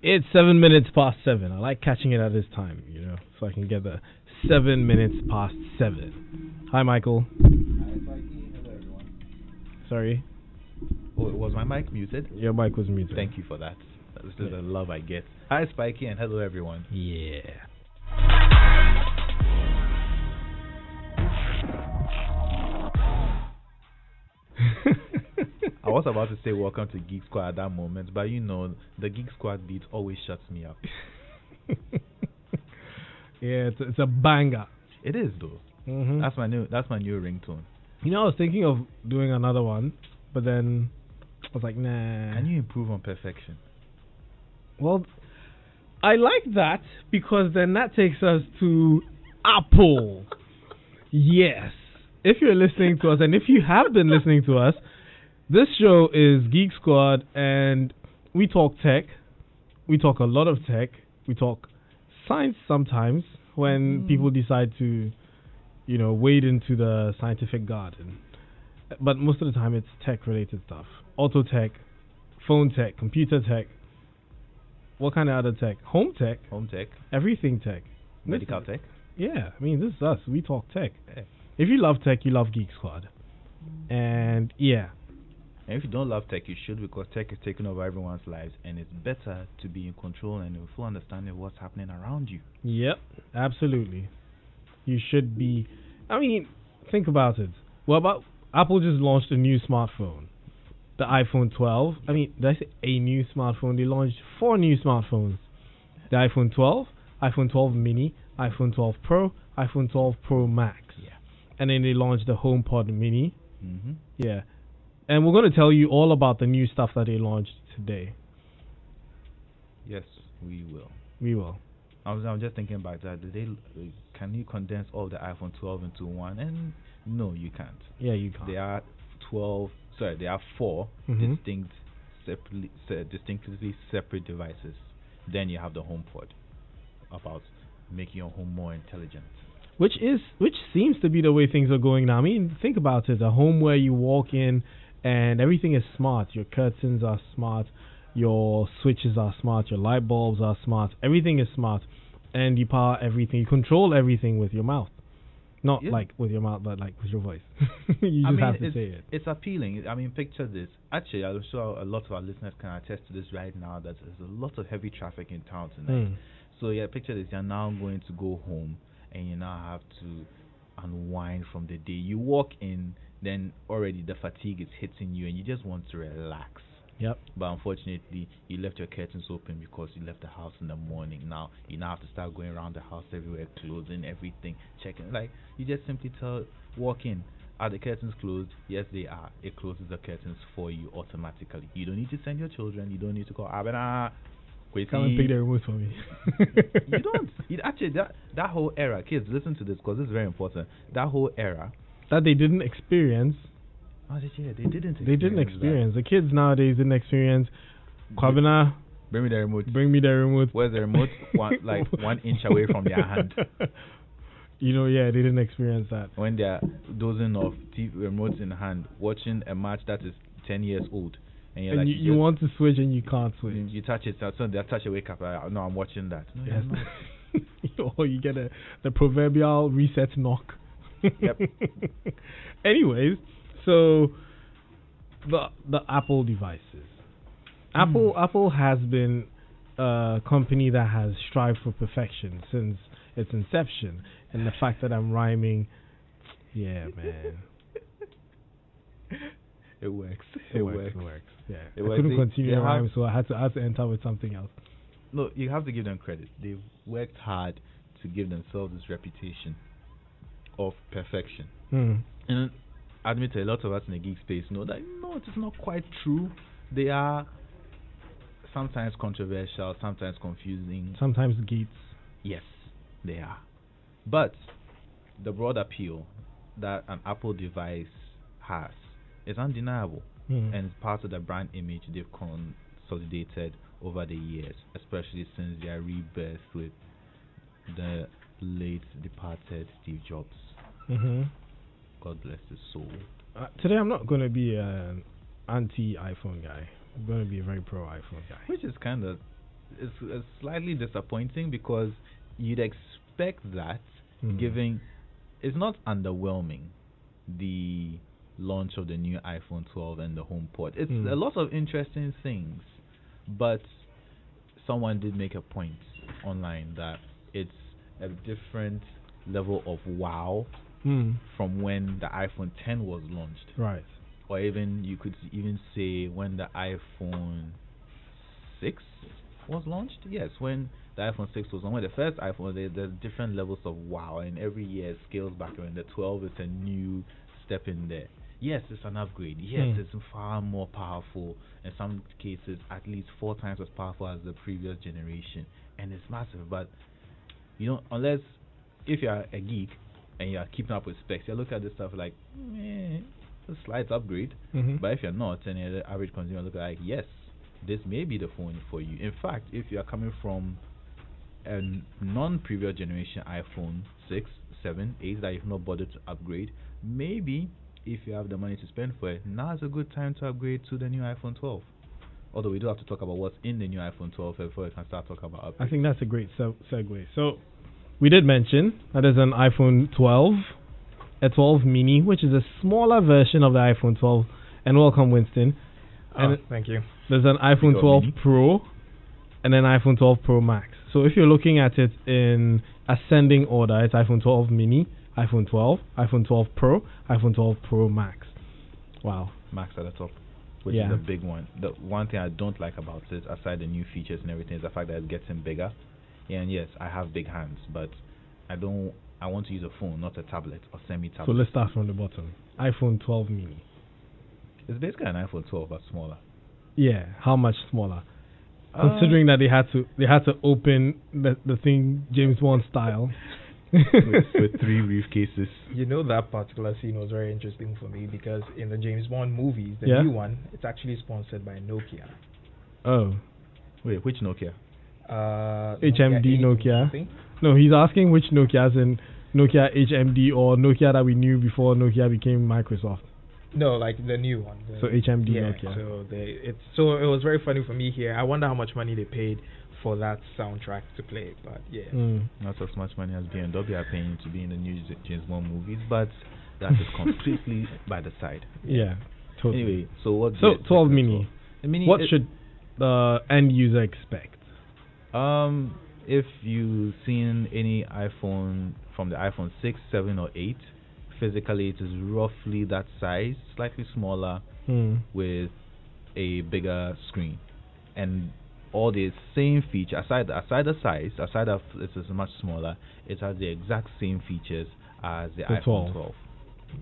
It's 7 minutes past 7. I like catching it at this time, so I can get the 7 minutes past 7. Hi, Michael. Hi, Spiky. Hello, everyone. Sorry, Oh, was my mic muted? your mic was muted. Thank you for that. This is the love I get. Hi, Spiky, and hello, everyone. Yeah. I was about to say welcome to Geek Squad at that moment, but the Geek Squad beat always shuts me up. Yeah, it's a banger. It is though. Mm-hmm. That's my new ringtone. I was thinking of doing another one, but then I was like, nah. Can you improve on perfection? Well, I like that because then that takes us to Apple. Yes. If you're listening to us, and if you have been listening to us, this show is Geek Squad, and we talk tech. We talk a lot of tech. We talk science sometimes when people decide to, wade into the scientific garden. But most of the time it's tech-related stuff. Auto tech, phone tech, computer tech. What kind of other tech? Home tech. Home tech. Everything tech. Medical tech. Yeah, this is us. We talk tech. Yeah. If you love tech, you love Geek Squad. And yeah. And if you don't love tech, you should, because tech is taking over everyone's lives, and it's better to be in control and with full understanding of what's happening around you. Yep, absolutely. You should be. Think about it. Well, Apple just launched a new smartphone, the iPhone 12. Did I say a new smartphone? They launched 4 new smartphones: the iPhone 12, iPhone 12 Mini, iPhone 12 Pro, iPhone 12 Pro Max. Yeah. And then they launched the HomePod Mini. Mm-hmm. Yeah. And we're going to tell you all about the new stuff that they launched today. Yes, we will. We will. I was just thinking about that. Can you condense all the iPhone 12 into one? And no, you can't. Yeah, you can't. There are 4 distinctly separate devices. Then you have the HomePod, about making your home more intelligent. Which seems to be the way things are going now. Think about it. A home where you walk in and everything is smart. Your curtains are smart. Your switches are smart. Your light bulbs are smart. Everything is smart. And you power everything. You control everything with your mouth. Not like with your mouth, but like with your voice. You just have to say it. It's appealing. Picture this. Actually, I'm sure a lot of our listeners can attest to this right now, that there's a lot of heavy traffic in town tonight. So yeah, picture this. You're now going to go home, and you now have to unwind from the day. You walk in, then already the fatigue is hitting you, and you just want to relax. Yep. But unfortunately, you left your curtains open because you left the house in the morning. Now you have to start going around the house everywhere, closing everything, checking. Like, you just simply walk in. Are the curtains closed? Yes, they are. It closes the curtains for you automatically. You don't need to send your children. You don't need to call Abena. Come and pick the remote for me. You don't. Actually, that whole era, kids, listen to this because this is very important. That whole era that they didn't experience. Oh, they didn't. They didn't experience. The kids nowadays didn't experience. Kwabena, bring me the remote. Bring me the remote. Where's the remote? 1 inch away from their hand. They didn't experience that. When they're dozing off, TV remotes in hand, watching a match that is 10 years old. And you want to switch and you can't switch. You touch it, so they touch a wake up. No, I'm watching that. No, yes. Or you get the proverbial reset knock. Yep. Anyways, so the Apple devices. Apple has been a company that has strived for perfection since its inception, and the fact that I'm rhyming, yeah, man. It works. It works. Yeah. I couldn't continue the rhyme, so I had to enter with something else. No, you have to give them credit. They've worked hard to give themselves this reputation of perfection. And admit, a lot of us in the geek space know that no, it's not quite true. They are sometimes controversial, sometimes confusing, sometimes geeks. Yes, they are. But the broad appeal that an Apple device has is undeniable, and it's part of the brand image they've consolidated over the years, especially since their rebirth with the late departed Steve Jobs. God bless his soul. Today I'm not going to be an anti-iPhone guy. I'm going to be a very pro-iPhone guy. Which is kind of it's slightly disappointing because you'd expect that, given it's not underwhelming, the launch of the new iPhone 12 and the HomePod. It's a lot of interesting things, but someone did make a point online that it's a different level of wow from when the iPhone 10 was launched. Right. Or even, you could even say when the iPhone 6 was launched. Yes, when the iPhone 6 was on, when the first iPhone, there's different levels of wow, and every year it scales back, and the 12 is a new step in there. Yes, it's an upgrade. Yes, it's far more powerful. In some cases, at least 4 times as powerful as the previous generation, and it's massive. But you know, unless if you are a geek and you are keeping up with specs, you look at this stuff like, a slight upgrade. But if you're not, and you're the average consumer, look like, yes, this may be the phone for you. In fact, if you are coming from a non-previous generation iPhone 6, 7, 8 that you've not bothered to upgrade, maybe if you have the money to spend for it, now is a good time to upgrade to the new iPhone 12. Although we do have to talk about what's in the new iPhone 12 before we can start talking about upgrades. I think that's a great segue. So we did mention that there's an iPhone 12, a 12 mini, which is a smaller version of the iPhone 12. And welcome, Winston. And thank you. There's an iPhone 12 mini Pro and an iPhone 12 Pro Max. So if you're looking at it in ascending order, it's iPhone 12 mini, iPhone 12, iPhone 12 Pro, iPhone 12 Pro Max. Wow. Max at the top, which is a big one. The one thing I don't like about it, aside the new features and everything, is the fact that it's getting bigger. And yes, I have big hands, but I want to use a phone, not a tablet or semi-tablet. So let's start from the bottom. iPhone 12 mini. It's basically an iPhone 12 but smaller. Yeah, how much smaller? Considering that they had to open the thing James Bond style. with 3 briefcases. You know, that particular scene was very interesting for me because in the James Bond movies, the new one, it's actually sponsored by Nokia. Oh. Wait, which Nokia? HMD Nokia. No, he's asking which Nokia, as in Nokia HMD or Nokia that we knew before Nokia became Microsoft. No, like the new one. So HMD Nokia. So it was very funny for me here. I wonder how much money they paid for that soundtrack to play, but not as much money as BMW are paying to be in the new James Bond movies, but that is completely by the side. Yeah, totally. Anyway, so 12 mini. What should the end user expect? If you've seen any iPhone from the iPhone 6, 7 or 8, physically it is roughly that size, slightly smaller with a bigger screen, and all the same features, aside the size, aside of it is much smaller, it has the exact same features as the iPhone 12.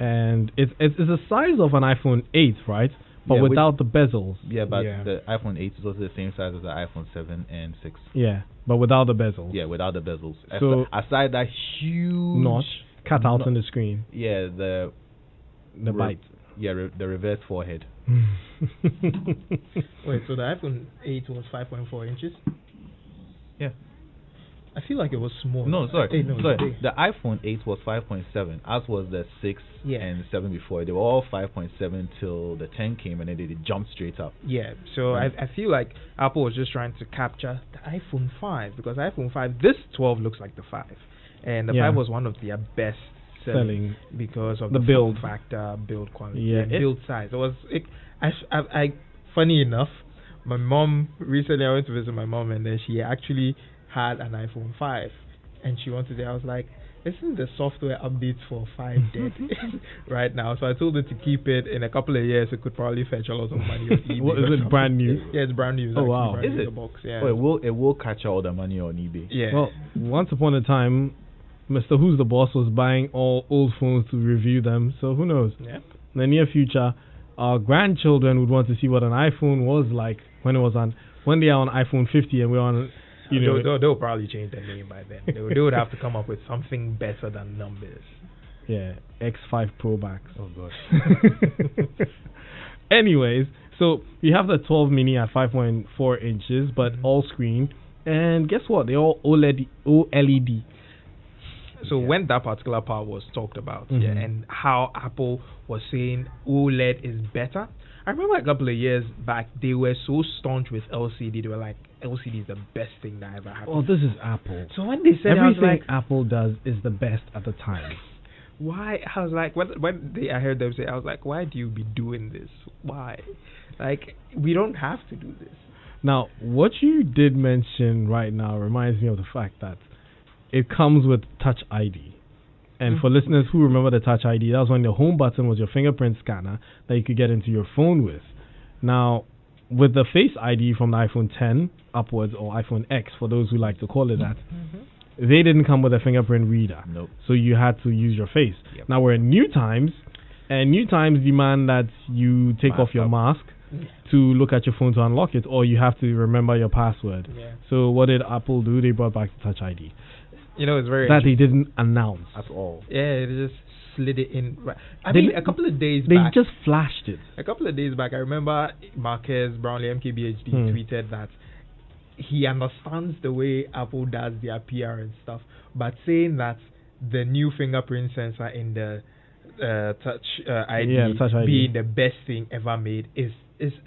And it's the size of an iPhone 8, right? But without the bezels. Yeah, but the iPhone 8 is also the same size as the iPhone 7 and 6. Yeah, but without the bezels. Yeah, without the bezels. So aside that huge notch cut out on the screen. Yeah, the bite. Yeah, the reverse forehead. Wait, so the iPhone 8 was 5.4 inches? Yeah. I feel like it was small. No, sorry. The iPhone 8 was 5.7, as was the 6 and 7 before. They were all 5.7 till the 10 came, and then they jumped straight up. Yeah, so I feel like Apple was just trying to capture the iPhone 5, because iPhone 5, this 12 looks like the 5. And the 5 was one of their best selling because of the build factor, build quality, and build size. Funny enough, my mom, recently I went to visit my mom, and then she actually had an iPhone 5, and she wanted it. I was like, isn't the software updates for 5 dead right now? So I told her to keep it. In a couple of years, it could probably fetch a lot of money on eBay. What, is it brand new? Yeah, it's brand new. It's wow. Is it? The box, yeah. Oh, it will catch all the money on eBay. Yeah. Well, once upon a time, Mr. Who's the Boss was buying all old phones to review them, so who knows? Yeah. In the near future, our grandchildren would want to see what an iPhone was like when they are on iPhone 50 and we're on. They'll probably change their name by then. They would have to come up with something better than numbers. Yeah, X5 Pro Max. Oh gosh. Anyways, so we have the 12 mini at 5.4 inches, but all screen, and guess what? They're all OLED. So when that particular part was talked about, and how Apple was saying OLED is better, I remember a couple of years back, they were so staunch with LCD. They were like, LCD is the best thing that ever happened. Well, this is Apple. So when they said, everything I was like, Apple does is the best at the time. why? I was like, I heard them say, I was like, why do you be doing this? Why? Like, we don't have to do this. Now, what you did mention right now reminds me of the fact that it comes with Touch ID. And for listeners who remember the Touch ID, that was when the home button was your fingerprint scanner that you could get into your phone with. Now, with the Face ID from the iPhone 10 upwards, or iPhone X for those who like to call it that, they didn't come with a fingerprint reader. Nope. So you had to use your face. Yep. Now we're in new times, and new times demand that you take off your mask to look at your phone to unlock it, or you have to remember your password. Yeah. So what did Apple do? They brought back the Touch ID. You know, it's very that they didn't announce at all. Yeah, they just slid it in. I mean, a couple of days they back. They just flashed it. A couple of days back, I remember Marquez Brownlee, MKBHD, tweeted that he understands the way Apple does their PR and stuff, but saying that the new fingerprint sensor in the Touch ID being the best thing ever made is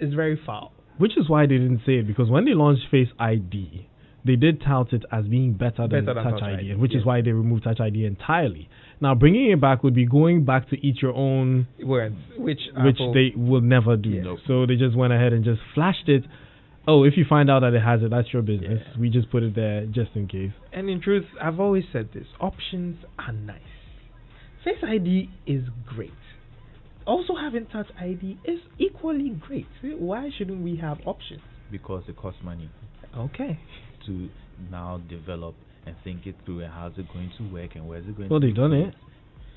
very foul. Which is why they didn't say it, because when they launched Face ID, they did tout it as being better than Touch ID, which is why they removed Touch ID entirely. Now, bringing it back would be going back to each your own words, which they will never do. Yeah. So they just went ahead and just flashed it. Oh, if you find out that it has it, that's your business. Yeah. We just put it there just in case. And in truth, I've always said this. Options are nice. Face ID is great. Also having Touch ID is equally great. Why shouldn't we have options? Because it costs money. Okay. To now develop and think it through, and how's it going to work and where's it going to be. Well, they've done it.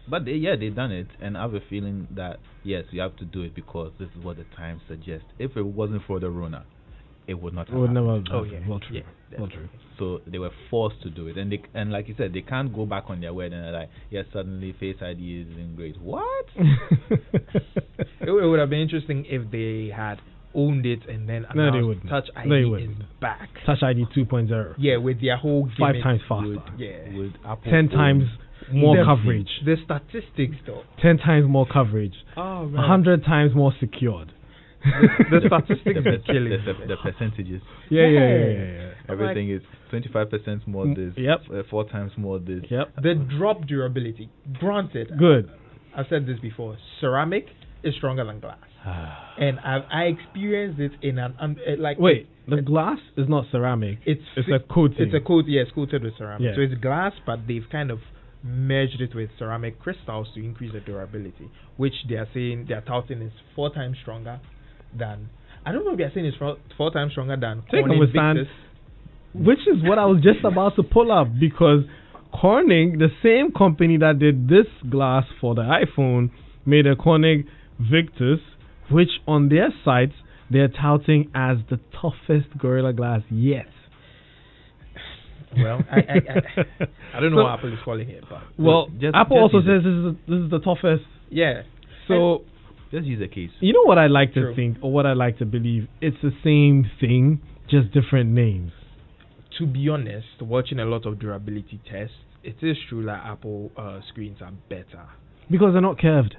But they've done it, and I have a feeling that, yes, we have to do it because this is what the times suggest. If it wasn't for the Rona, it would not have happened. Never have oh, yeah. Well, true. Yeah, well, true. So they were forced to do it. And like you said, they can't go back on their word and like, yes, suddenly Face ID isn't great. What? It would have been interesting if they had owned it and then announced Touch ID is back. Touch ID 2.0. Yeah, with their whole gimmick. 5 times faster. With Apple 10 times more coverage. The statistics, though. 10 times more coverage. Oh, man. 100 times more secured. The statistics are killing the percentages. Yeah. Everything is 25% more this. Yep. 4 times more this. Yep. The drop durability. Granted. Good. I've said this before. Ceramic is stronger than glass. And I experienced it in the glass is not ceramic. It's a coating. It's a coat. Yes, coated with ceramic. Yeah. So it's glass, but they've kind of merged it with ceramic crystals to increase the durability, which they are touting is 4 times stronger than. I don't know if they are saying it's 4 times stronger than Corning Victus, which is what I was just about to pull up, because Corning, the same company that did this glass for the iPhone, made a Corning Victus, which on their sites they're touting as the toughest Gorilla Glass yet. Well, I don't know what Apple is calling it, but Apple also says this is the toughest. Yeah. So just use a case. You know what I like to think, or what I like to believe? It's the same thing, just different names. To be honest, watching a lot of durability tests, it is true that Apple screens are better because they're not curved.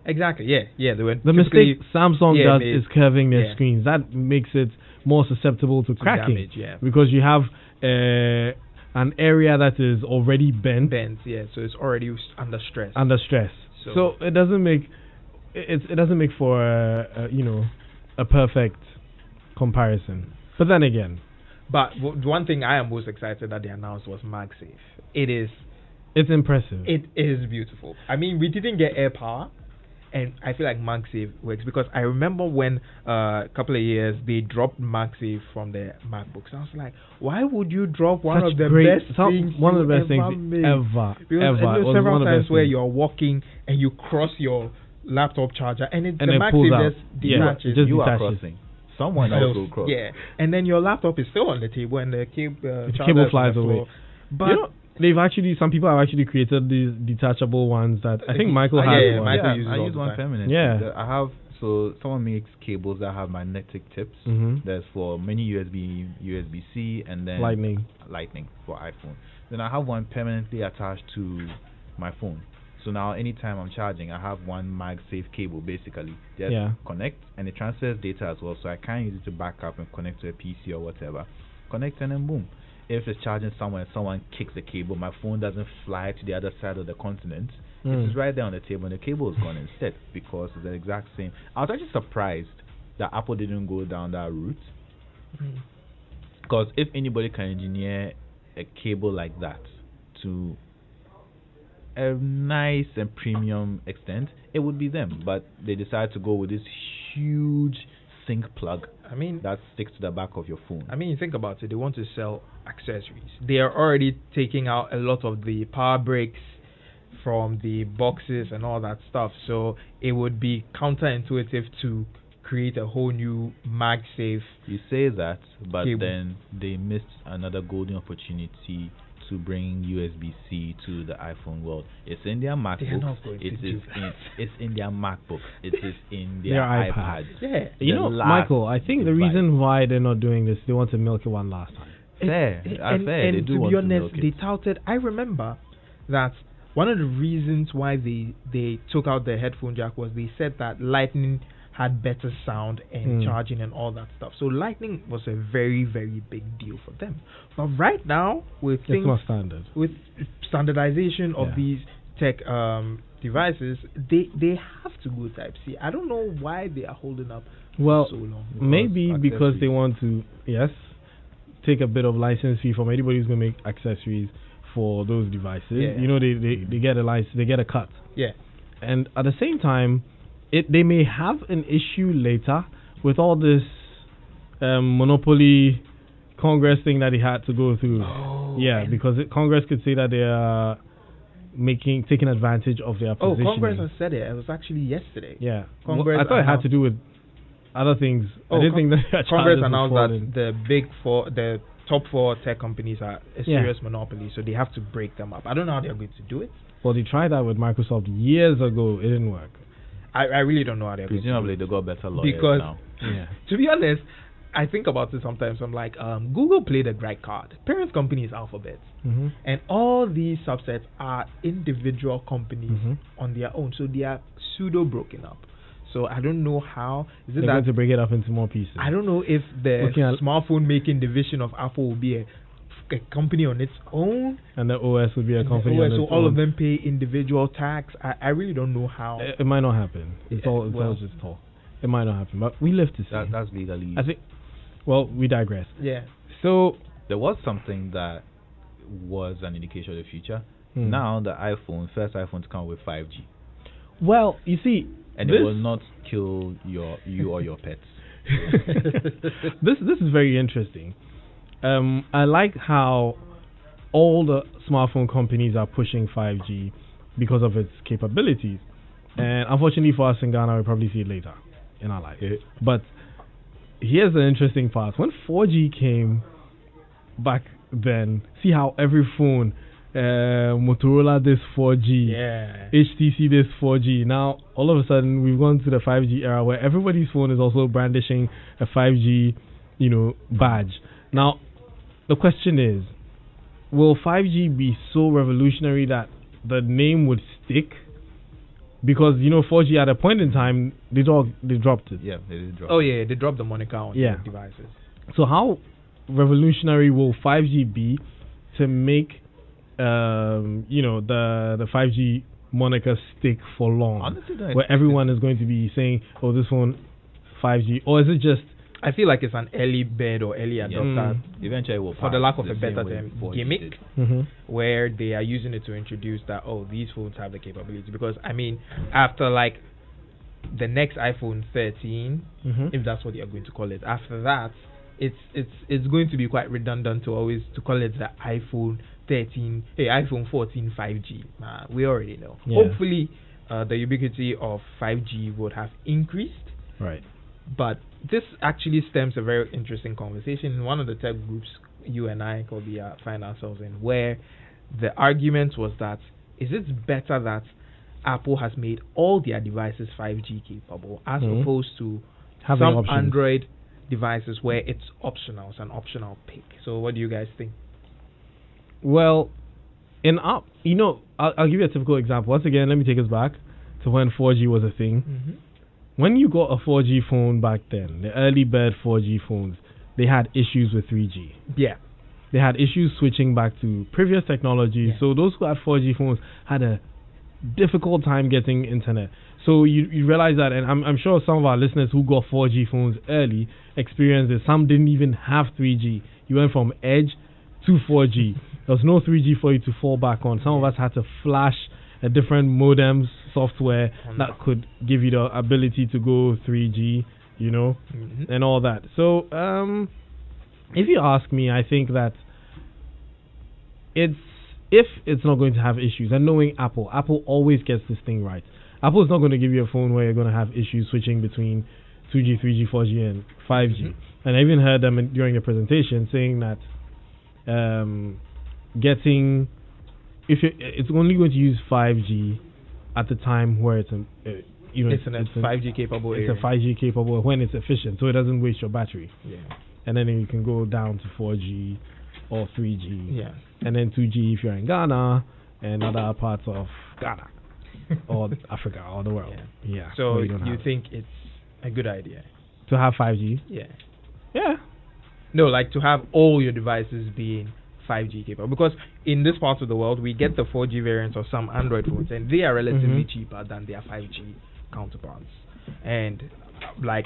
Exactly. Yeah. The mistake Samsung does is curving their screens. That makes it more susceptible to cracking. Damage, yeah. Because you have an area that is already bent. Yeah. So it's already under stress. So it doesn't make for a perfect comparison. But then again. But one thing I am most excited that they announced was MagSafe. It's impressive. It is beautiful. I mean, we didn't get AirPower. And I feel like MagSafe works because I remember when a couple of years they dropped MagSafe from the MacBooks. I was like, why would you drop one of the best things ever? Because I know several times where you're walking and you cross your laptop charger and the MagSafe just detaches. You are crossing. Someone else will cross. Yeah, and then your laptop is still on the table and the cable flies away. But some people have actually created these detachable ones that I think Michael has one. I use one permanently. Yeah. I have, someone makes cables that have magnetic tips. There's for mini USB, USB-C, and then Lightning for iPhone. Then I have one permanently attached to my phone. So now anytime I'm charging, I have one MagSafe cable basically. Just Yeah. connect, and it transfers data as well. So I can't use it to back up and connect to a PC or whatever. Connect and then boom. If it's charging somewhere, someone kicks the cable, my phone doesn't fly to the other side of the continent. It's right there on the table, and the cable is gone instead because it's the exact same. I was actually surprised that Apple didn't go down that route. Because if anybody can engineer a cable like that to a nice and premium extent, it would be them. But they decided to go with this huge sync plug that sticks to the back of your phone. I mean, you think about it, they want to sell accessories. They are already taking out a lot of the power bricks from the boxes and all that stuff. So it would be counterintuitive to create a whole new MagSafe. You say that, but cable. then they missed another golden opportunity to bring USB-C to the iPhone world. It's in their MacBook. It's in their MacBook. It is in their iPad. Yeah. You know, Michael, I think the reason why they're not doing this, they want to milk it one last time. Fair. And they do to want be honest, to milk they it. touted. I remember that one of the reasons why they took out the headphone jack was they said that Lightning had better sound and charging and all that stuff. So Lightning was a very, very big deal for them. But right now, with It's not standard. with standardization of these tech devices, they have to go Type-C. I don't know why they are holding up Well, so long. maybe because they want to, take a bit of license fee from anybody who's going to make accessories for those devices. Yeah. You know, they get a license, they get a cut. Yeah. And at the same time, they may have an issue later with all this monopoly Congress thing that he had to go through. Because Congress could say that they are taking advantage of their position. Congress has said it. It was actually yesterday. Yeah. Congress I thought it had to do with other things. I didn't think that Congress announced that the top 4 tech companies are a serious monopoly, so they have to break them up. I don't know how they're going to do it. Well, they tried that with Microsoft years ago. It didn't work. I really don't know how they're going to do it. Presumably they got better lawyers Because, now. to be honest, I think about it sometimes. I'm like, Google played a great card. Parent company is Alphabet. And all these subsets are individual companies on their own. So they are pseudo broken up. So I don't know how. They're going to break it up into more pieces. I don't know if the smartphone making division of Apple will be a company on its own, and the OS would be a company on its own. So all of them pay individual tax. I really don't know how. It might not happen. It's all just talk. It might not happen, but we live to see. That's legally. I think. Well, we digress. Yeah. So there was something that was an indication of the future. Now the first iPhone to come with 5G. Well, you see, and it will not kill you or your pets. This is very interesting. I like how all the smartphone companies are pushing 5G because of its capabilities. And unfortunately for us in Ghana, we'll probably see it later in our life. But here's the interesting part. When 4G came back then, see how every phone, Motorola this 4G, HTC this 4G. Now, all of a sudden, we've gone to the 5G era where everybody's phone is also brandishing a 5G, badge. Now, the question is, will 5G be so revolutionary that the name would stick? Because 4G at a point in time they dropped it. Yeah, they did drop. Oh yeah, they dropped the moniker on the devices. So how revolutionary will 5G be to make the 5G moniker stick for long? Honestly, where everyone is going to be saying, "Oh, this one 5G," or is it just? I feel like it's an early bird or early adopter. Eventually, will for the lack of a better term, gimmick, where they are using it to introduce that these phones have the capability. Because after like the next iPhone 13, if that's what they are going to call it, after that, it's going to be quite redundant to call it the iPhone 13, iPhone 14 5G. We already know. Yeah. Hopefully, the ubiquity of 5G would have increased. Right. But this actually stems a very interesting conversation in one of the tech groups you and I, Kobby, find ourselves in, where the argument was that is it better that Apple has made all their devices 5G capable as opposed to having some options. Android devices where it's optional, it's an optional pick. So what do you guys think? Well, I'll give you a typical example. Once again, let me take us back to when 4G was a thing. When you got a 4G phone back then, the early bird 4G phones, they had issues with 3G. Yeah. They had issues switching back to previous technology. So those who had 4G phones had a difficult time getting internet. So you realize that, and I'm sure some of our listeners who got 4G phones early experienced it. Some didn't even have 3G. You went from edge to 4G. There was no 3G for you to fall back on. Some of us had to flash a different modems software that could give you the ability to go 3G, and all that. So if you ask me, I think that if it's not going to have issues, and knowing Apple always gets this thing right. Apple is not going to give you a phone where you're going to have issues switching between 2G, 3G, 4G, and 5G. And I even heard them during a presentation saying that it's only going to use 5G at the time where it's a 5G capable area. It's a 5G capable when it's efficient, so it doesn't waste your battery. Yeah. And then you can go down to 4G or 3G. Yeah. And then 2G if you're in Ghana and other parts of Ghana or Africa or the world. Yeah. So you think it's a good idea to have 5G? Yeah. Yeah. No, like to have all your devices being 5G capable, because in this part of the world we get the 4G variants of some Android phones and they are relatively cheaper than their 5G counterparts, and like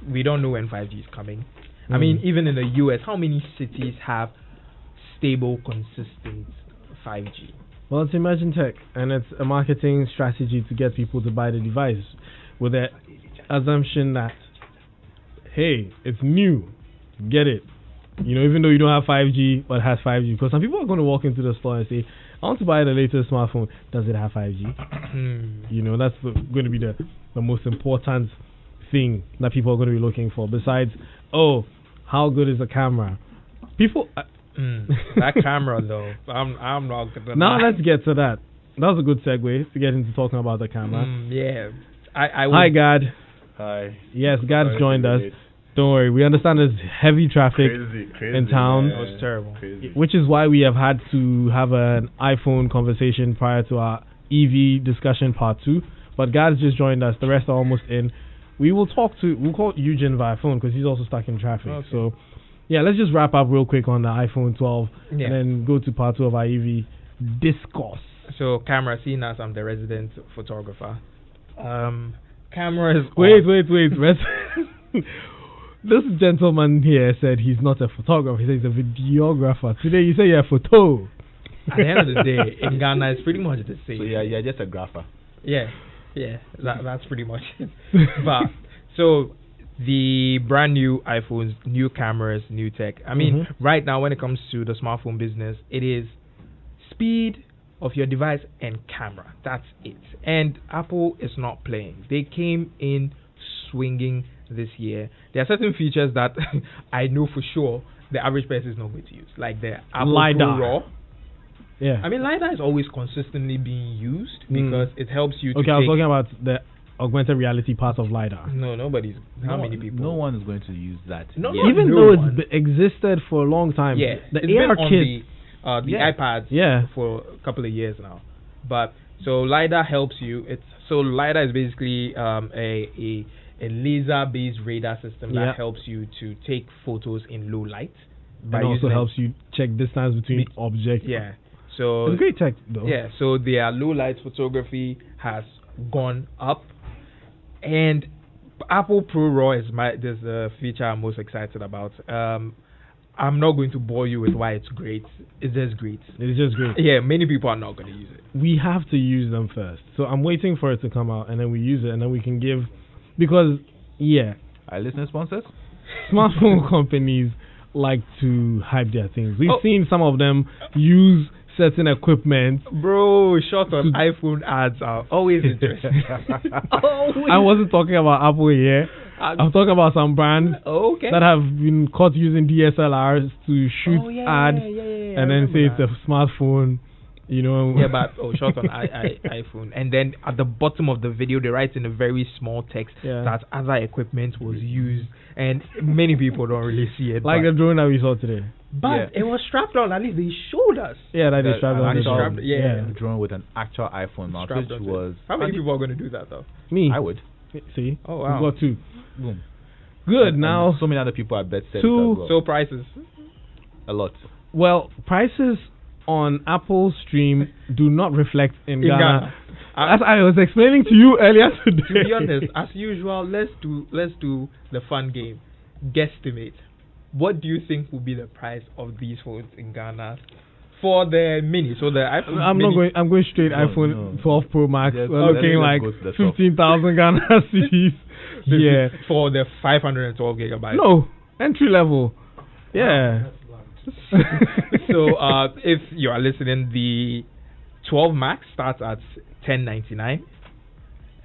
we don't know when 5G is coming. I mean, even in the US, how many cities have stable, consistent 5G? Well, it's emerging tech, and it's a marketing strategy to get people to buy the device with the assumption that, hey, it's new, get it. Even though you don't have 5G, but it has 5G. Because some people are going to walk into the store and say, I want to buy the latest smartphone. Does it have 5G? That's going to be the most important thing that people are going to be looking for. Besides, how good is the camera? People... that camera, though, I'm not going to... Now let's get to that. That was a good segue to get into talking about the camera. Yeah. Hi, Gad. Hi. Yes, Gad's joined us. Don't worry, we understand there's heavy traffic in town. It was terrible. Crazy. Which is why we have had to have an iPhone conversation prior to our EV discussion part 2. But Gad's just joined us. The rest are almost in. We'll call Eugene via phone because he's also stuck in traffic. Okay. So, yeah, let's just wrap up real quick on the iPhone 12 and then go to part 2 of our EV discourse. So, camera, seeing as I'm the resident photographer. Cameras. Wait. This gentleman here said he's not a photographer. He says he's a videographer. Today you say you're a photo. At the end of the day, in Ghana, it's pretty much the same. So you're just a grapher. Yeah, that's pretty much it. But so the brand new iPhones, new cameras, new tech. I mean, right now when it comes to the smartphone business, it is speed of your device and camera. That's it. And Apple is not playing. They came in swinging this year. There are certain features that I know for sure the average person is not going to use, like the Apple LiDAR. Pro Raw. Yeah. I mean, LiDAR is always consistently being used because it helps you to I was talking about the augmented reality part of LiDAR. No, nobody's... How many people? No one is going to use that. Even though it's existed for a long time. Yeah. The it's AR been on the iPads for a couple of years now. But, so LiDAR helps you. LiDAR is basically a laser-based radar system that helps you to take photos in low light. And also helps you check distance between objects. Yeah. So it's great tech, though. Yeah. So their low light photography has gone up, and Apple Pro Raw is the feature I'm most excited about. I'm not going to bore you with why it's great. It's just great. It's just great. Yeah, many people are not going to use it. We have to use them first. So I'm waiting for it to come out, and then we use it, and then we can give... Because, our listener sponsors? Smartphone companies like to hype their things. We've seen some of them use certain equipment. Bro, short on iPhone ads are always interesting. I wasn't talking about Apple here. I'm talking about some brands that have been caught using DSLRs to shoot ads and then say it's a smartphone. Yeah, but short on iPhone, and then at the bottom of the video they write in a very small text that other equipment was used, and many people don't really see it. Like the drone that we saw today. But it was strapped on. At least they showed us. Yeah, that is strapped on. Drone with an actual iPhone mount, which was. How many people are going to do that though? Me. I would. See? Oh wow. We've got 2. Boom. Good. And now, so many other people I bet said 2. it as well. So prices. A lot. Well, prices on Apple Stream do not reflect in Ghana. As I was explaining to you earlier today. To be honest, as usual, let's do the fun game. Guesstimate. What do you think will be the price of these phones in Ghana for the mini? So the iPhone. I'm going straight iPhone 12 Pro Max. We're looking like 15,000 Ghana cedis. Yeah. For the 512 gigabytes. No, entry level. Yeah. So if you are listening, the 12 Max starts at $1,099.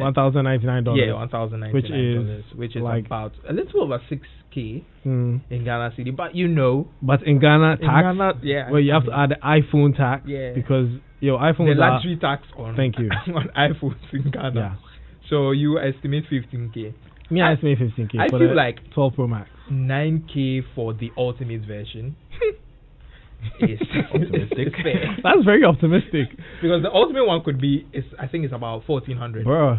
$1,099. Yeah, $1,099. Which is like about a little over $6,000 in Ghana city. But you know, but in Ghana tax, well, you have to add the iPhone tax because your iPhone. The luxury tax on. Thank you. On iPhones in Ghana. Yeah. So you estimate $15,000. Me, I estimate $15,000. I feel like 12 Pro Max. $9,000 for the ultimate version. Is optimistic. That's very optimistic. Because the ultimate one could be, I think it's about $1,400. Bro,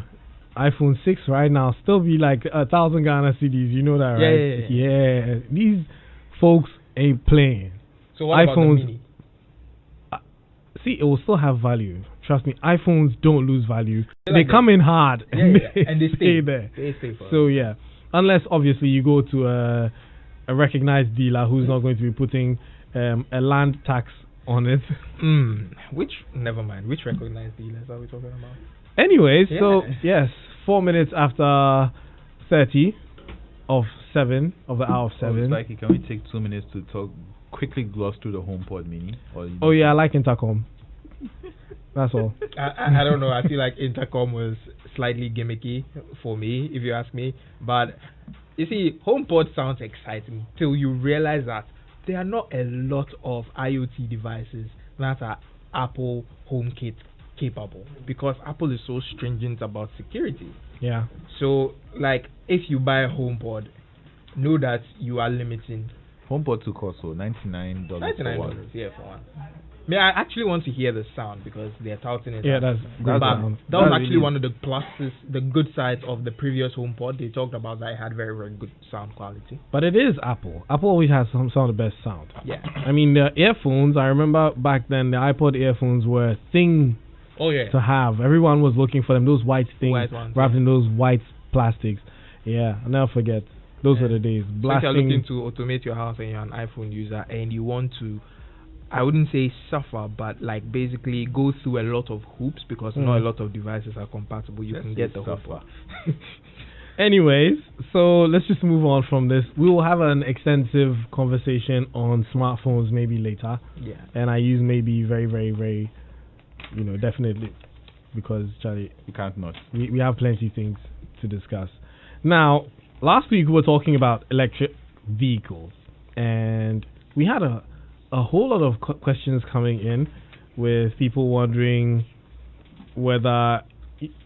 iPhone 6 right now still be like 1,000 Ghana cedis. You know that, right? Yeah. These folks ain't playing. So what about the mini? See, it will still have value. Trust me, iPhones don't lose value. They come in hard and they stay there. They stay so yeah, unless obviously you go to a recognized dealer who's not going to be putting a land tax on it. Never mind. Which recognized dealers are we talking about? Anyways, so yes, 4 minutes after 30 of 7 of the hour of 7. Spiky, can we take 2 minutes to quickly gloss through the HomePod Mini? Oh yeah, I like intercom. That's all. I don't know. I feel like intercom was slightly gimmicky for me, if you ask me. But you see, HomePod sounds exciting till you realize that there are not a lot of IoT devices that are Apple HomeKit capable, because Apple is so stringent about security. Yeah. So, like, if you buy a HomePod, know that you are limiting. HomePod 2 costs $99 for one. Yeah, for one. I actually want to hear the sound because they're touting it. Yeah, that's good sound. That was actually one of the pluses, the good sides of the previous HomePod. They talked about that it had very, very good sound quality. But it is Apple. Apple always has some of the best sound. Yeah. I mean, the earphones, I remember back then, the iPod earphones were a thing to have. Everyone was looking for them. Those white things wrapped in those white plastics. Yeah, I'll never forget. Those were the days. So if you're looking to automate your house and you're an iPhone user and you want to, I wouldn't say suffer, but like basically go through a lot of hoops because not a lot of devices are compatible. You can get the HomePod. Anyways, so let's just move on from this. We will have an extensive conversation on smartphones maybe later. Yeah. And I use maybe very, very, very, definitely, because Charlie, you can't not. We have plenty of things to discuss. Now, last week we were talking about electric vehicles, and we had a whole lot of questions coming in with people wondering whether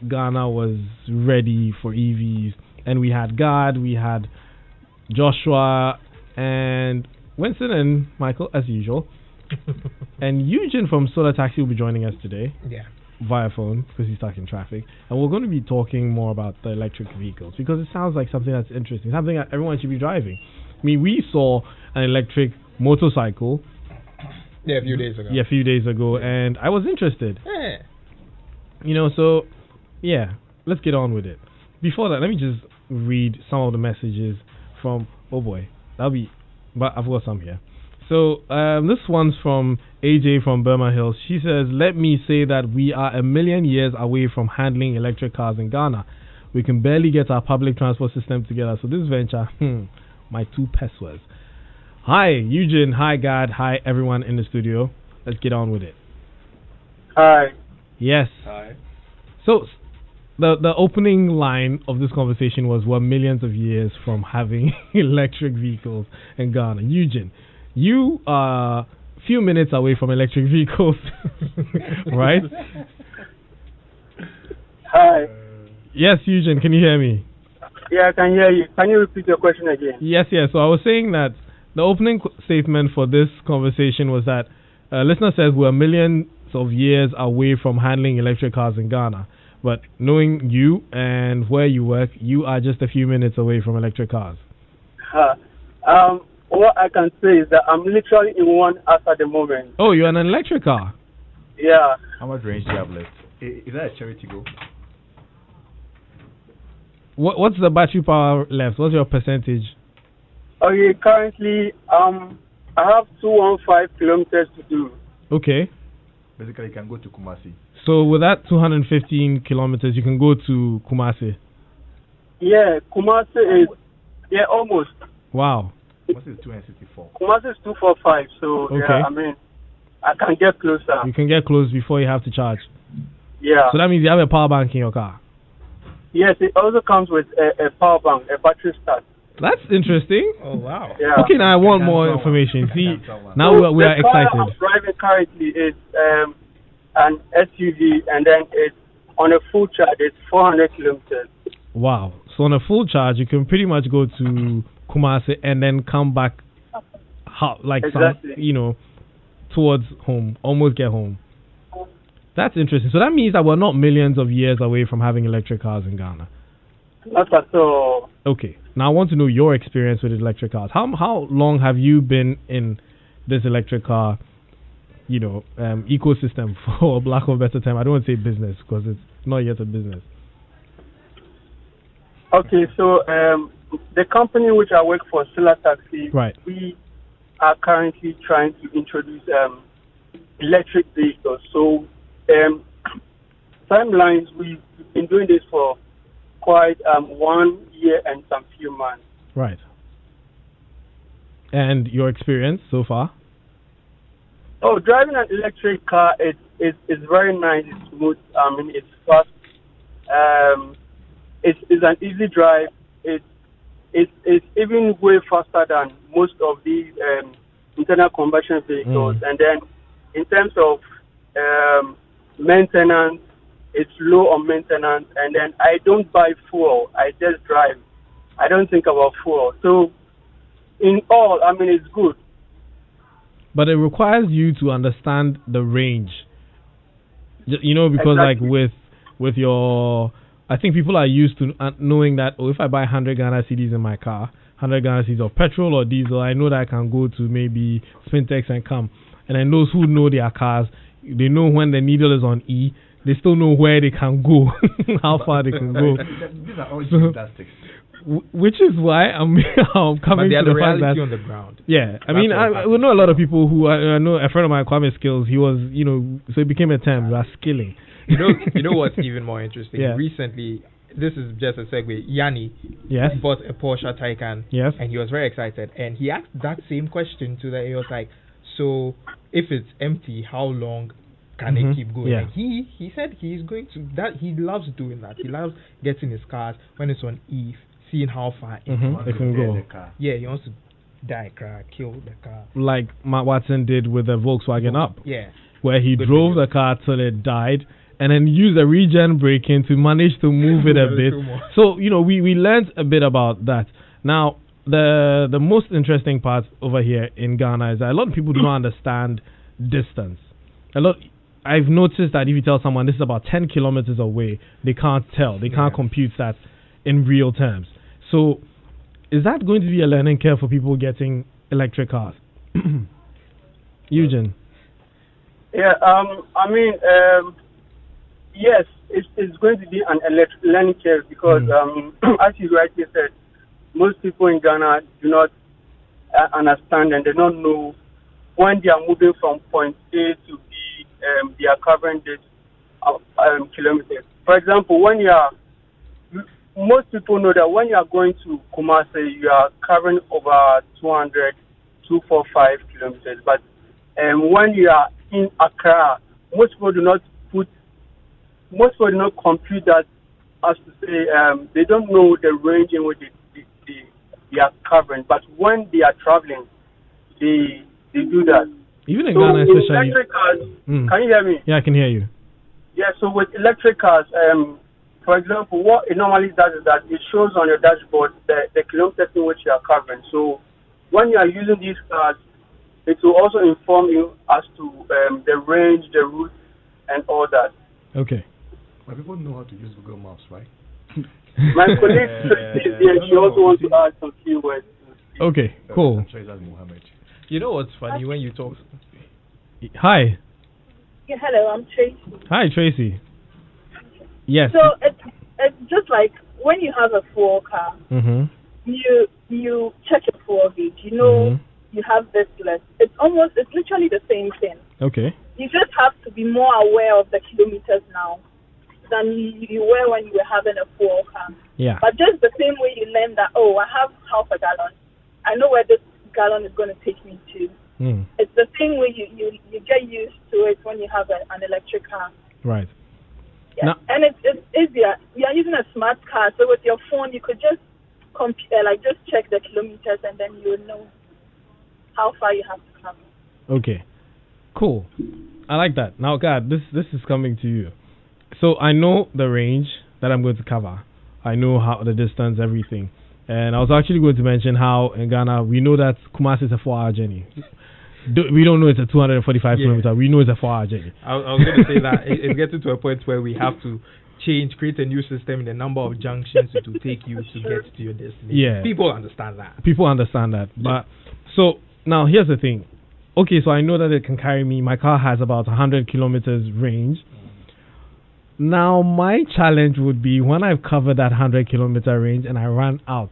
Ghana was ready for EVs. And we had God, we had Joshua, and Winston and Michael, as usual. And Eugene from Solar Taxi will be joining us today. Yeah. Via phone, because he's stuck in traffic. And we're going to be talking more about the electric vehicles, because it sounds like something that's interesting, something that everyone should be driving. I mean, we saw an electric motorcycle. Yeah, a few days ago. Yeah, a few days ago, and I was interested. Yeah. So, yeah, let's get on with it. Before that, let me just read some of the messages from, but I've got some here. So, this one's from AJ from Burma Hills. She says, let me say that we are a million years away from handling electric cars in Ghana. We can barely get our public transport system together. So this venture, my 2 pesos. Hi, Eugene. Hi, God. Hi, everyone in the studio. Let's get on with it. Hi. Yes. Hi. So, the opening line of this conversation was, we're millions of years from having electric vehicles in Ghana. Eugene, you are a few minutes away from electric vehicles, right? Hi. Yes, Eugene, can you hear me? Yeah, I can hear you. Can you repeat your question again? Yes. So I was saying that the opening statement for this conversation was that listener says we're millions of years away from handling electric cars in Ghana. But knowing you and where you work, you are just a few minutes away from electric cars. What I can say is that I'm literally in one at the moment. Oh, you're in an electric car? Yeah. How much range do you have left? Is that a charity go? What's the battery power left? What's your percentage? Okay, currently, I have 215 kilometers to do. Okay. Basically, you can go to Kumasi. So with that 215 kilometers, you can go to Kumasi? Yeah, Kumasi is, almost. Wow. Kumasi is 264. Kumasi is 245, so okay. Yeah, I mean, I can get closer. You can get close before you have to charge? Yeah. So that means you have a power bank in your car? Yes, it also comes with a power bank, a battery start. That's interesting. Oh, wow. Yeah. Okay, now I want more information. See, now we are excited. The car excited. I'm driving currently is an SUV, and then it's on a full charge, it's 400 kilometers. Wow. So on a full charge, you can pretty much go to Kumasi and then come back, exactly. Towards home, almost get home. That's interesting. So that means that we're not millions of years away from having electric cars in Ghana. Not at all. Okay. Now I want to know your experience with electric cars. How long have you been in this electric car, ecosystem, for lack of a better term? I don't want to say business because it's not yet a business. Okay, so the company which I work for, Solar Taxi, right. We are currently trying to introduce electric vehicles. So timelines, we've been doing this for quite 1 year and some few months. Right. And your experience so far? Oh, driving an electric car is very nice. It's smooth. I mean, it's fast. It's an easy drive. It's even way faster than most of these internal combustion vehicles. And then in terms of maintenance, it's low on maintenance. And then I don't buy fuel. I just drive. I don't think about fuel. So in all, I mean, it's good. But it requires you to understand the range. Because exactly. like with your, I think people are used to knowing that, if I buy 100 Ghana cedis in my car, 100 Ghana cedis of petrol or diesel, I know that I can go to maybe Spintex and come. And then those who know their cars, they know when the needle is on E, they still know where they can go, how far they can go. These are all gymnastics. Which is why I'm coming to the fact that on the ground. Yeah, I mean, we know a lot of people who I know a friend of mine, Kwame Skills. He was, so it became a term, skilling. You know what's even more interesting? Yeah. Recently, this is just a segue. Yanni bought a Porsche Taycan. Yes. And he was very excited. And he asked that same question to the. He was like, "So if it's empty, how long can it keep going?" Yeah. And he said he's going to that. He loves doing that. He loves getting his cars when it's on E, seeing how far it can go. Yeah, he wants to kill the car. Like Matt Watson did with the Volkswagen Up. Yeah. Where he drove the car till it died and then used a regen braking to manage to move it a bit. So, we learned a bit about that. Now, the most interesting part over here in Ghana is that a lot of people do not understand distance. I've noticed that if you tell someone this is about 10 kilometers away, they can't tell. They can't compute that in real terms. So, is that going to be a learning curve for people getting electric cars? Eugene? Yeah, I mean, yes, it's going to be an learning curve because, as you rightly said, most people in Ghana do not understand and they don't know when they are moving from point A to B, they are covering this kilometers. For example, most people know that when you are going to Kumasi, you are covering over 245 kilometers. But when you are in Accra, most people do not compute that as to say they don't know the range in which they are covering. But when they are traveling, they do that. Even in Ghana, especially. Electric cars, can you hear me? Yeah, I can hear you. Yeah, so with electric cars, for example, what it normally does is that it shows on your dashboard the kilometers in which you are covering. So when you are using these cars, it will also inform you as to the range, the route, and all that. Okay. But people know how to use Google Maps, right? My colleague she also wants to add some keywords. Okay, cool. You know what's funny when you talk? Hi. Yeah, hello, I'm Tracy. Hi, Tracy. Yes. So it's just like when you have a fuel car, you check your fuel gauge. You know you have this less. It's literally the same thing. Okay. You just have to be more aware of the kilometers now than you were when you were having a fuel car. Yeah. But just the same way you learn that, oh, I have half a gallon. I know where this gallon is going to take me to. It's the same way you get used to it when you have an electric car. Right. Yeah. Now, and it's easier. We are using a smart car, so with your phone you could just compare, like just check the kilometers, and then you will know how far you have to travel. Okay. Cool. I like that. Now, God, this is coming to you. So I know the range that I'm going to cover. I know how the distance, everything. And I was actually going to mention how in Ghana we know that Kumasi is a 4-hour journey. We don't know it's a 245 kilometer. We know it's a 4-hour journey. I was going to say that it's getting to a point where we have to create a new system in the number of junctions it will take you to get to your destination. Yeah. People understand that. People understand that. But so now here's the thing. Okay, so I know that it can carry me. My car has about 100 kilometers range. Now my challenge would be when I've covered that 100 kilometer range and I run out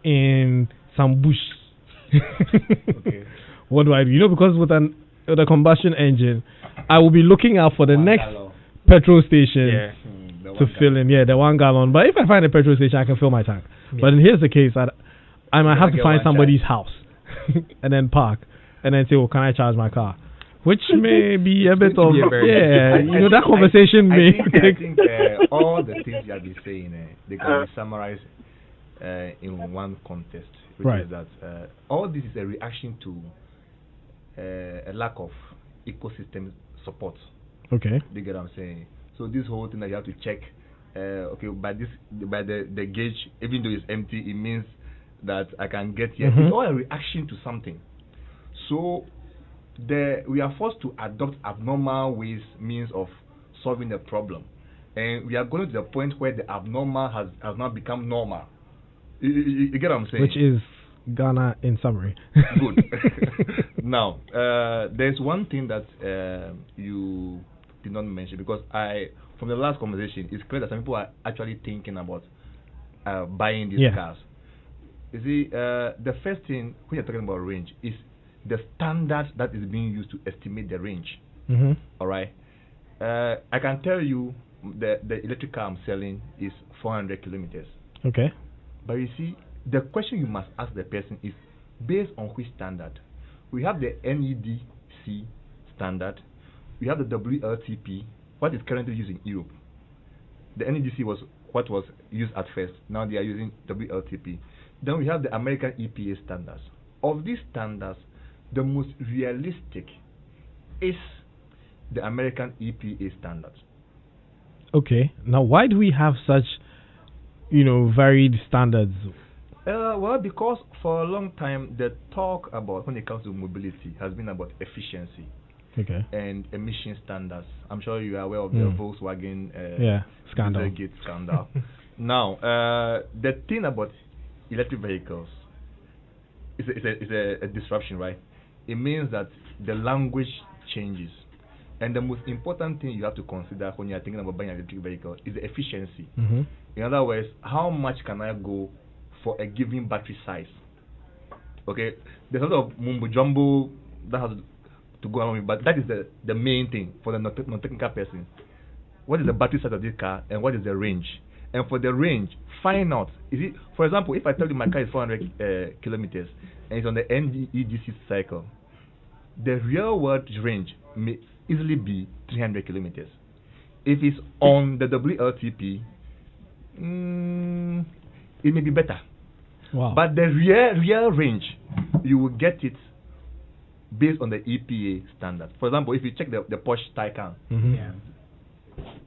in some bush. Okay. What do I do? You know, because with a combustion engine, I will be looking out for the next petrol station to fill in. Yeah, the 1 gallon. But if I find a petrol station, I can fill my tank. Yeah. But here's the case: I might have to find somebody's house and then park and then say, "Well, can I charge my car?" Which may be a bit of that conversation may take. I think all the things you have been saying, they can be summarized in one context, which is that all this is a reaction to a lack of ecosystem support. Okay. Do you get what I'm saying? So this whole thing that you have to check, by the gauge, even though it's empty, it means that I can get here. It's all a reaction to something. So we are forced to adopt abnormal means of solving the problem, and we are going to the point where the abnormal has now become normal. You get what I'm saying? Which is Ghana in summary. Good. Now, there's one thing that you did not mention, because from the last conversation, it's clear that some people are actually thinking about buying these cars. You see, the first thing when you're talking about range is the standard that is being used to estimate the range. All right. I can tell you the electric car I'm selling is 400 kilometers. Okay. But you see, the question you must ask the person is based on which standard. We have the NEDC standard. We have the WLTP, what is currently used in Europe. The NEDC was what was used at first. Now they are using WLTP. Then we have the American EPA standards. Of these standards, the most realistic is the American EPA standards. Okay. Now, why do we have such, varied standards? Well, because for a long time, the talk about when it comes to mobility has been about efficiency and emission standards. I'm sure you are aware of the Volkswagen scandal. Dieselgate scandal. Now, the thing about electric vehicles is a disruption, right? It means that the language changes. And the most important thing you have to consider when you are thinking about buying an electric vehicle is the efficiency. In other words, how much can I go for a given battery size? Okay, there's a lot of mumbo jumbo that has to go along with, but that is the main thing for the non-technical person. What is the battery size of this car, and what is the range? And for the range, find out. For example, if I tell you my car is 400 kilometers and it's on the NEDC cycle, the real world range may easily be 300 kilometers. If it's on the WLTP, it may be better. Wow. But the real range, you will get it based on the EPA standard. For example, if you check the Porsche Taycan,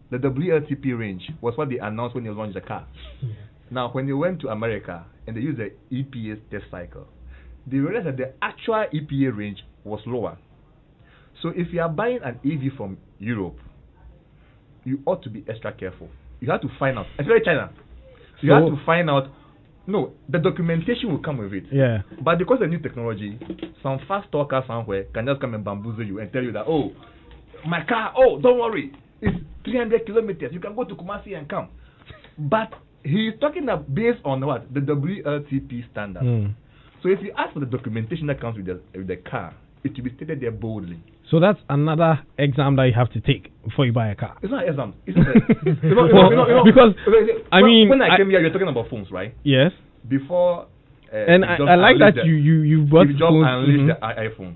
the WLTP range was what they announced when they launched the car. Now, when they went to America and they used the EPA test cycle, they realized that the actual EPA range was lower. So if you are buying an EV from Europe, you ought to be extra careful. You have to find out, especially China. You have to find out. No, the documentation will come with it. Yeah. But because of new technology, some fast talker somewhere can just come and bamboozle you and tell you that, oh, my car, oh, don't worry, it's 300 kilometers. You can go to Kumasi and come. But he is talking based on what? The WLTP standard. So if you ask for the documentation that comes with the car, it will be stated there boldly. So that's another exam that you have to take before you buy a car. It's not an exam. It's because when I came here, you're talking about phones, right? Yes. Before. And I like that you brought Steve Jobs unleashed the iPhone.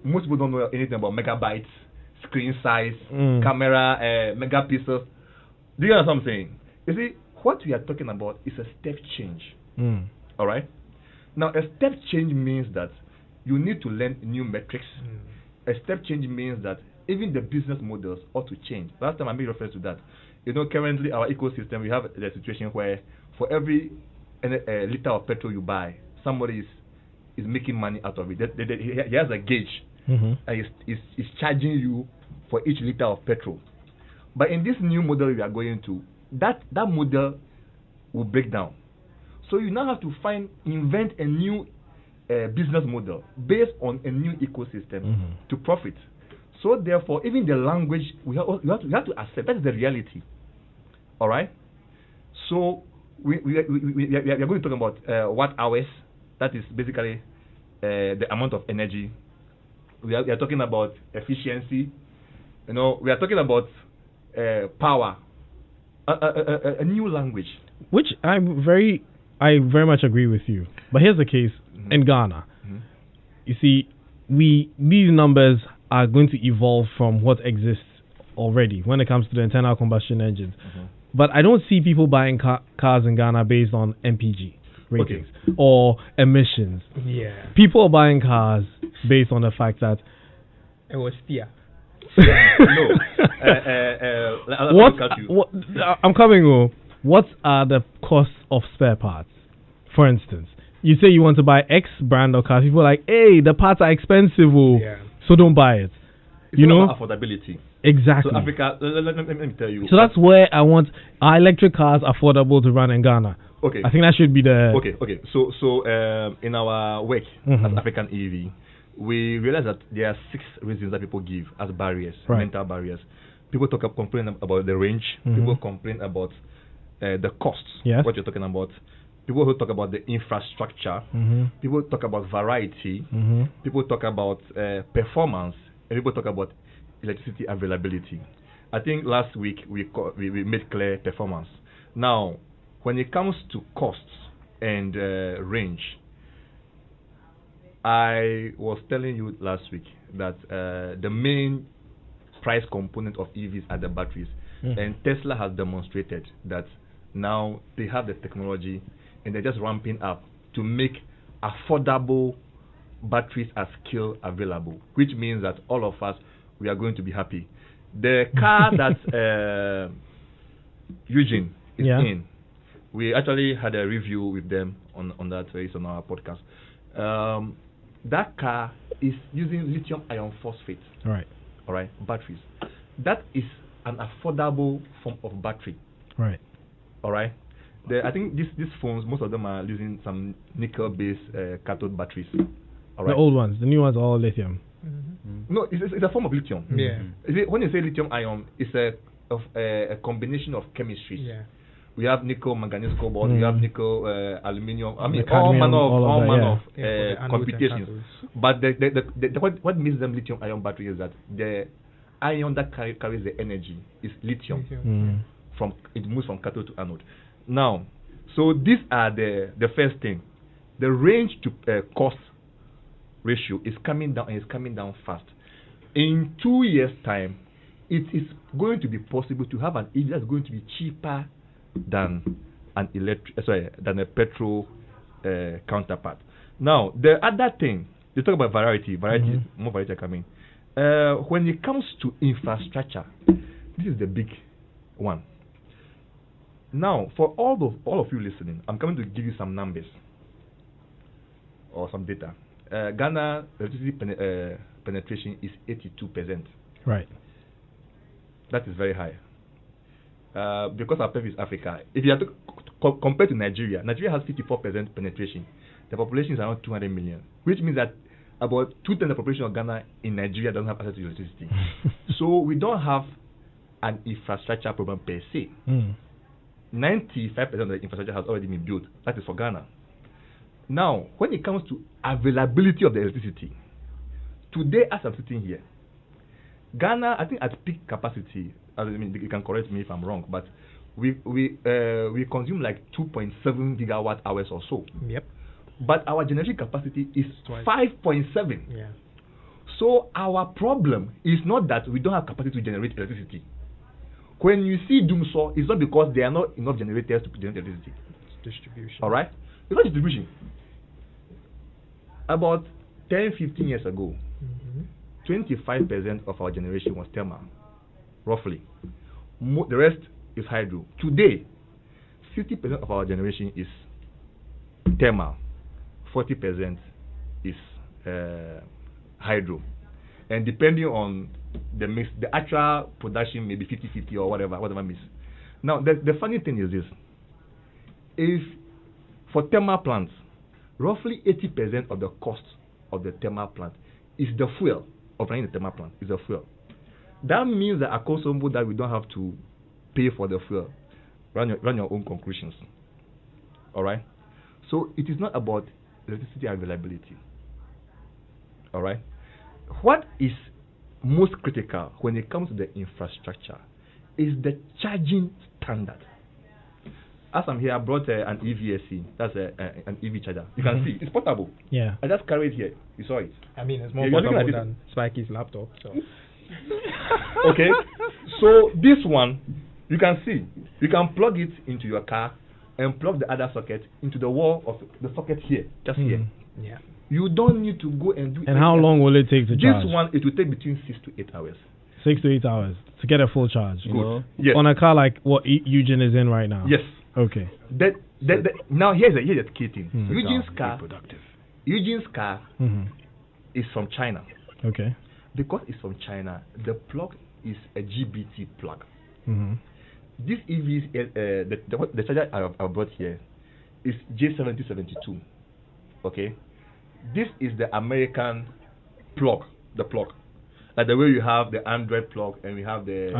Most people don't know anything about megabytes, screen size, camera, megapixels. Do you understand what I'm saying? You see, what we are talking about is a step change. All right. Now, a step change means that you need to learn new metrics. A step change means that even the business models ought to change. Last time I made reference to that. You know, currently our ecosystem, we have the situation where for every liter of petrol you buy, somebody is making money out of it. He has a gauge, and is charging you for each liter of petrol. But in this new model we are going to, that model will break down. So you now have to invent a new business model based on a new ecosystem to profit. So therefore, even the language you have to accept. That is the reality. All right. So we are going to talk about watt hours. That is basically the amount of energy. We are talking about efficiency. You know, we are talking about power. A new language. Which I very much agree with you. But here's the case in Ghana. You see, these numbers are going to evolve from what exists already when it comes to the internal combustion engines. But I don't see people buying cars in Ghana based on MPG ratings or emissions. Yeah. People are buying cars based on the fact that it was Pia. I'm coming on. What are the costs of spare parts? For instance, you say you want to buy X brand of cars. People are like, hey, the parts are expensive, so don't buy it. It's about affordability. Exactly. So Africa, let me tell you. So that's where I want our electric cars affordable to run in Ghana. Okay. I think that should be the... Okay. So in our work as African EV, we realize that there are 6 reasons that people give as barriers, mental barriers. People complain about the range. People complain about the costs, what you're talking about. People who talk about the infrastructure. People talk about variety. People talk about performance. And people talk about electricity availability. I think last week we made clear performance. Now, when it comes to costs and range, I was telling you last week that the main price component of EVs are the batteries. And Tesla has demonstrated that now they have the technology and they're just ramping up to make affordable batteries at scale available, which means that all of us, we are going to be happy. The car that Eugene is in, we actually had a review with them on that race on our podcast. That car is using lithium iron phosphate. All right, batteries. That is an affordable form of battery. All right. I think these phones, most of them are using some nickel-based cathode batteries. All right. The old ones, the new ones are all lithium. No, it's a form of lithium. When you say lithium ion, it's a combination of chemistries. We have nickel, manganese, cobalt. We have nickel, aluminium. I mean, all manner of computations. But what makes them lithium ion battery is that the ion that carries the energy is lithium. It moves from cathode to anode. Now, so these are the first thing. The range to cost ratio is coming down, and it's coming down fast. In 2 years' time, it is going to be possible to have an EV that's going to be cheaper than than a petrol counterpart. Now, the other thing, they talk about variety, more variety coming. When it comes to infrastructure, this is the big one. Now, for all of you listening, I'm coming to give you some numbers. or some data. Ghana electricity penetration is 82%. Right. That is very high. Because our place is Africa. If you have to compare to Nigeria, Nigeria has 54% penetration. The population is around 200 million, which means that about 2/3 of the population of Ghana in Nigeria doesn't have access to electricity. So we don't have an infrastructure problem per se. 95% of the infrastructure has already been built. That is for Ghana. Now, when it comes to availability of the electricity, today as I'm sitting here, Ghana, I think at peak capacity, I mean, you can correct me if I'm wrong, but we consume like 2.7 gigawatt hours or so. Yep. But our generation capacity is 5.7. Yeah. So our problem is not that we don't have capacity to generate electricity. When you see doomsaw, it's not because there are not enough generators to generate electricity. It's distribution. All right? It's not distribution. About 10, 15 years ago, 25% of our generation was thermal, roughly. The rest is hydro. Today, 50% of our generation is thermal, 40% is hydro. And depending on the mix, the actual production may be 50-50 or whatever mix. Now, the funny thing is this. If for thermal plants, roughly 80% of the cost of the thermal plant is the fuel of running the thermal plant, is the fuel. That means that Akosombo that we don't have to pay for the fuel. Run your own conclusions. All right? So it is not about electricity availability. All right? What is most critical when it comes to the infrastructure is the charging standard. As I'm here, I brought an EVSC. That's an EV charger. You can see it's portable. Yeah. I just carry it here. You saw it. I mean, it's more You're looking portable at than Spiky's laptop. So. Okay. So this one, you can see. You can plug it into your car and plug the other socket into the wall of the socket here, just here. Yeah. You don't need to go and do. And how long will it take to charge? This one, it will take between 6 to 8 hours. 6 to 8 hours to get a full charge. Good. Yes. On a car like what Eugene is in right now. Yes. Okay. Now here's the key thing. Eugene's car is from China. Okay. Because it's from China, the plug is a GBT plug. This EV, the charger I brought here is J7072. Okay. This is the American plug, the plug. Like the way you have the Android plug and we have the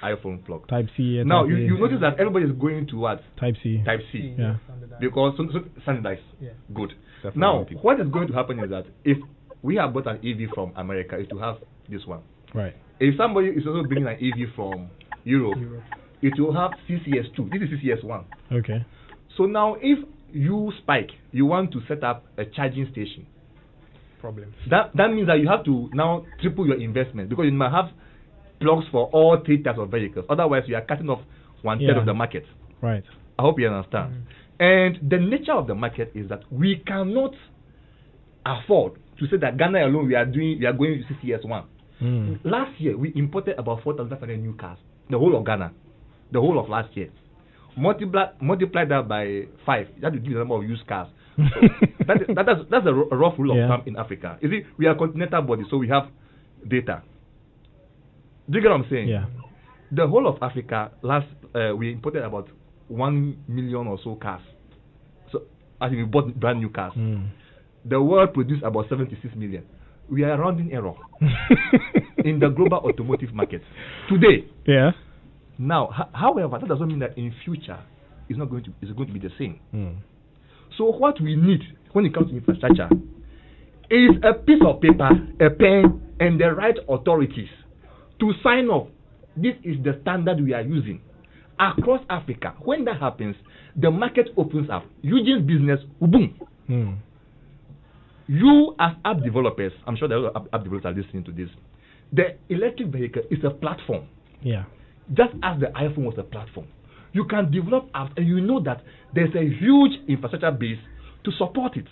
iPhone plug. Type C. Now you notice that everybody is going to what? Type C. Type C. Yeah. Because standardized. Yeah. Good. Now what is going to happen is that if we have bought an EV from America, it will have this one. Right. If somebody is also bringing an EV from Europe, it will have CCS2. This is CCS1. Okay. So now if you Spike, you want to set up a charging station. Problem. That means that you have to now triple your investment because you might have plugs for all 3 types of vehicles. Otherwise, you are cutting off 1/3 of the market. Right. I hope you understand. And the nature of the market is that we cannot afford to say that Ghana alone we are going to CCS1. Last year we imported about 4,500 new cars. The whole of Ghana, the whole of last year. Multiply that by 5. That will give you the number of used cars. So that's a rough rule of thumb in Africa. You see, we are a continental body, so we have data. Do you get what I'm saying? Yeah. The whole of Africa, we imported about 1 million or so cars. So I think we bought brand new cars. The world produced about 76 million. We are rounding error in the global automotive market today. Yeah. Now, however, that doesn't mean that in future it's going to be the same. So what we need when it comes to infrastructure is a piece of paper, a pen, and the right authorities to sign off. This is the standard we are using across Africa. When that happens, the market opens up. Eugene's business will boom. You as app developers, I'm sure the app developers are listening to this. The electric vehicle is a platform. Yeah. Just as the iPhone was a platform. You can develop apps and you know that there's a huge infrastructure base to support it.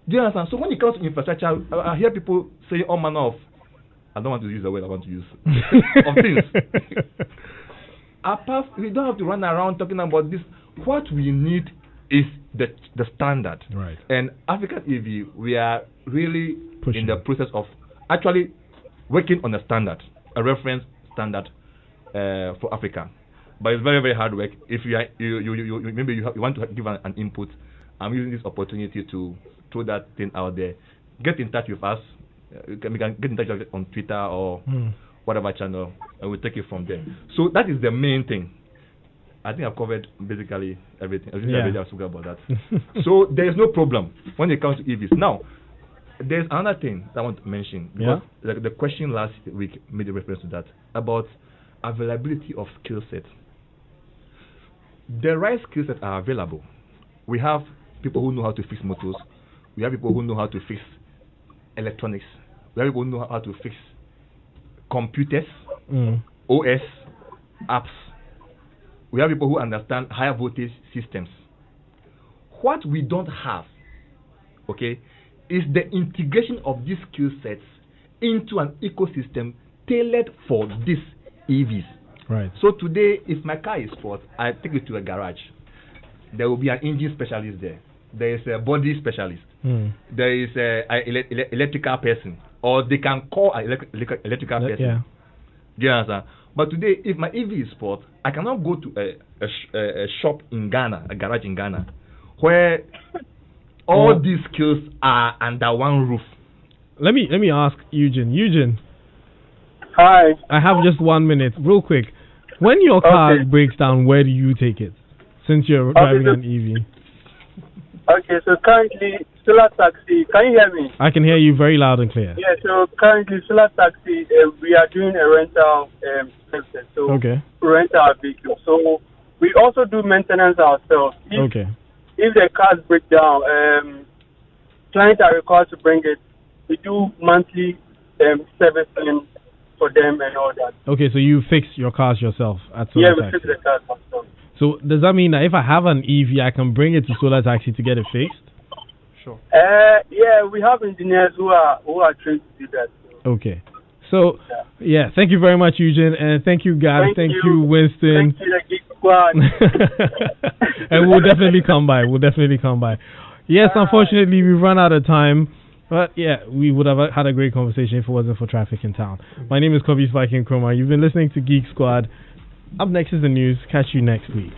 Do you understand? So when it comes to infrastructure, I hear people say all manner of, I don't want to use the word I want to use, of things. We don't have to run around talking about this. What we need is the standard. Right. And African EV, we are really Pushing. in the process of actually working on a standard, a reference standard for Africa. But it's very, very hard work. If you are, you maybe you want to give an input, I'm using this opportunity to throw that thing out there. Get in touch with us. We can get in touch with us on Twitter or whatever channel, and we'll take it from there. So that is the main thing. I think I've covered basically everything. I was talking about that. So there is no problem when it comes to EVs. Now, there's another thing that I want to mention. Because the question last week made a reference to that about availability of skill sets. The right skill sets are available. We have people who know how to fix motors. We have people who know how to fix electronics. We have people who know how to fix computers, OS, apps. We have people who understand high voltage systems. What we don't have, okay, is the integration of these skill sets into an ecosystem tailored for these EVs. Right. So today, if my car is fault, I take it to a garage. There will be an engine specialist there. There is a body specialist. There is a electrical person, or they can call an electrical person. Yeah. Do you understand? But today, if my EV is fault, I cannot go to a shop in Ghana, a garage in Ghana, where all these skills are under one roof. Let me ask Eugene. Eugene. Hi. I have just 1 minute, real quick. When your car breaks down, where do you take it? Since you're driving an EV. Okay, so currently, Solar Taxi, can you hear me? I can hear you very loud and clear. Yeah, so currently, Solar Taxi, we are doing a rental service. So we rent our vehicle. So we also do maintenance ourselves. If the cars break down, clients are required to bring it. We do monthly servicing for them and all that. Okay, so you fix your cars yourself at Solar Taxi? Yeah, we fix the cars ourselves. So does that mean that if I have an EV, I can bring it to Solar Taxi to get it fixed? Sure. Yeah, we have engineers who are trained to do that. So. Okay. So, thank you very much, Eugene, and thank you, guys. Thank you, Winston. Thank you, the Geek Squad. And we'll definitely come by. Yes, unfortunately, we've run out of time. But we would have had a great conversation if it wasn't for traffic in town. My name is Kobby Spiky Nkrumah. You've been listening to Geek Squad. Up next is the news. Catch you next week.